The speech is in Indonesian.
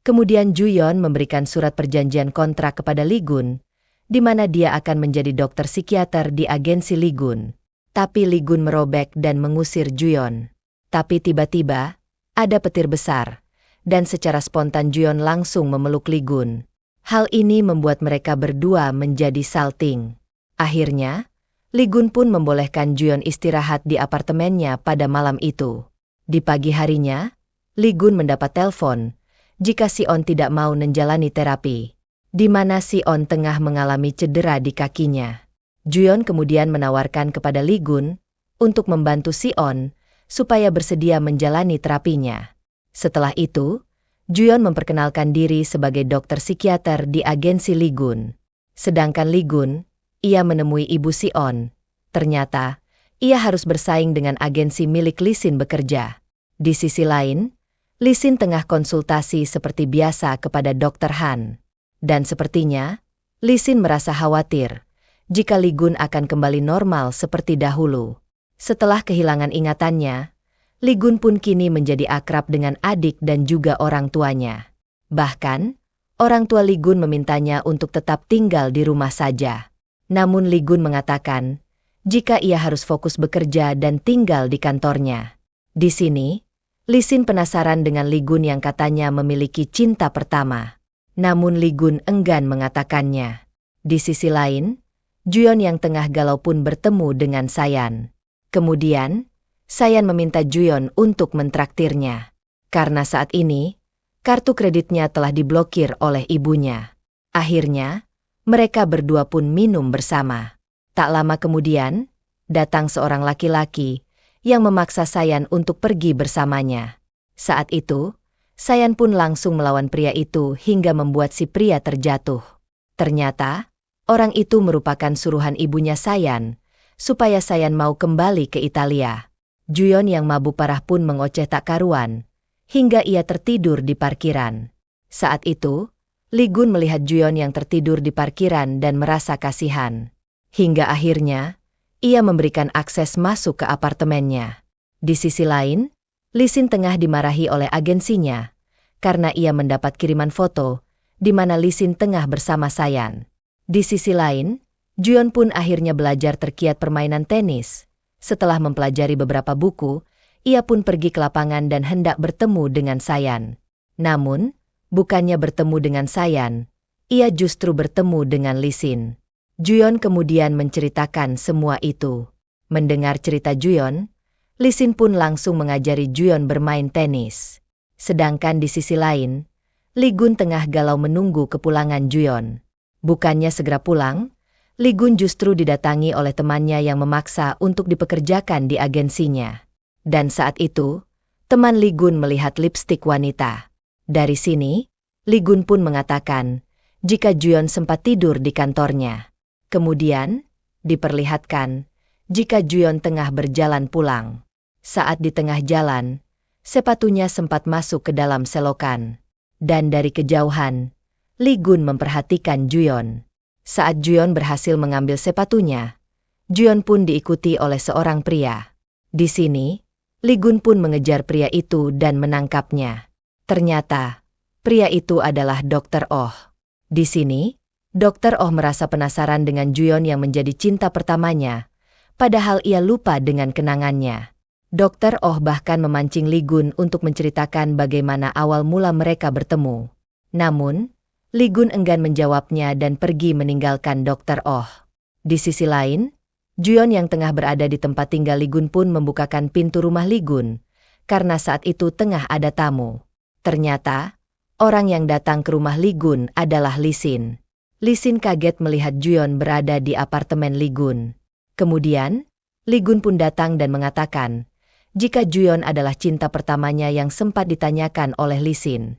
Kemudian Juyon memberikan surat perjanjian kontrak kepada Lee Gun, di mana dia akan menjadi dokter psikiater di agensi Lee Gun. Tapi Lee Gun merobek dan mengusir Juyon. Tapi tiba-tiba, ada petir besar, dan secara spontan Juyon langsung memeluk Lee Gun. Hal ini membuat mereka berdua menjadi salting. Akhirnya, Lee Gun pun membolehkan Juyon istirahat di apartemennya pada malam itu. Di pagi harinya, Lee Gun mendapat telepon jika Si-on tidak mau menjalani terapi, di mana Si-on tengah mengalami cedera di kakinya. Juyon kemudian menawarkan kepada Lee Gun untuk membantu Si-on supaya bersedia menjalani terapinya. Setelah itu, Juyon memperkenalkan diri sebagai dokter psikiater di agensi Lee Gun. Sedangkan Lee Gun, ia menemui ibu Si-on. Ternyata, ia harus bersaing dengan agensi milik Lee Sin bekerja. Di sisi lain, Lee Sin tengah konsultasi seperti biasa kepada Dr. Han. Dan sepertinya, Lee Sin merasa khawatir jika Lee Gun akan kembali normal seperti dahulu. Setelah kehilangan ingatannya, Lee Gun pun kini menjadi akrab dengan adik dan juga orang tuanya. Bahkan, orang tua Lee Gun memintanya untuk tetap tinggal di rumah saja. Namun Lee Gun mengatakan, jika ia harus fokus bekerja dan tinggal di kantornya. Di sini, Lee Sin penasaran dengan Lee Gun yang katanya memiliki cinta pertama. Namun Lee Gun enggan mengatakannya. Di sisi lain, Juyon yang tengah galau pun bertemu dengan Sayan. Kemudian, Sayan meminta Juyon untuk mentraktirnya. Karena saat ini, kartu kreditnya telah diblokir oleh ibunya. Akhirnya, mereka berdua pun minum bersama. Tak lama kemudian, datang seorang laki-laki yang memaksa Sayan untuk pergi bersamanya. Saat itu, Sayan pun langsung melawan pria itu hingga membuat si pria terjatuh. Ternyata, orang itu merupakan suruhan ibunya Sayan, supaya Sayan mau kembali ke Italia. Juyon yang mabuk parah pun mengoceh tak karuan, hingga ia tertidur di parkiran. Saat itu, Lee Gun melihat Juyon yang tertidur di parkiran dan merasa kasihan. Hingga akhirnya, ia memberikan akses masuk ke apartemennya. Di sisi lain, Lee Sin tengah dimarahi oleh agensinya, karena ia mendapat kiriman foto, di mana Lee Sin tengah bersama Sayan. Di sisi lain, Juyon pun akhirnya belajar terkiat permainan tenis. Setelah mempelajari beberapa buku, ia pun pergi ke lapangan dan hendak bertemu dengan Sayan. Namun, bukannya bertemu dengan Sayan, ia justru bertemu dengan Lee Sin. Juyon kemudian menceritakan semua itu. Mendengar cerita Juyon, Lee Sin pun langsung mengajari Juyon bermain tenis. Sedangkan di sisi lain, Lee Gun tengah galau menunggu kepulangan Juyon. Bukannya segera pulang, Lee Gun justru didatangi oleh temannya yang memaksa untuk dipekerjakan di agensinya. Dan saat itu, teman Lee Gun melihat lipstik wanita. Dari sini, Lee Gun pun mengatakan, jika Juyon sempat tidur di kantornya. Kemudian, diperlihatkan, jika Juyon tengah berjalan pulang. Saat di tengah jalan, sepatunya sempat masuk ke dalam selokan. Dan dari kejauhan, Lee Gun memperhatikan Juyon. Saat Juyon berhasil mengambil sepatunya, Juyon pun diikuti oleh seorang pria. Di sini, Lee Gun pun mengejar pria itu dan menangkapnya. Ternyata, pria itu adalah Dr. Oh. Di sini, Dr. Oh merasa penasaran dengan Juyon yang menjadi cinta pertamanya, padahal ia lupa dengan kenangannya. Dr. Oh bahkan memancing Lee Gun untuk menceritakan bagaimana awal mula mereka bertemu. Namun, Lee Gun enggan menjawabnya dan pergi meninggalkan Dr. Oh. Di sisi lain, Juyon yang tengah berada di tempat tinggal Lee Gun pun membukakan pintu rumah Lee Gun, karena saat itu tengah ada tamu. Ternyata, orang yang datang ke rumah Lee Gun adalah Lee Sin. Lee Sin kaget melihat Juyon berada di apartemen Lee Gun. Kemudian, Lee Gun pun datang dan mengatakan, jika Juyon adalah cinta pertamanya yang sempat ditanyakan oleh Lee Sin.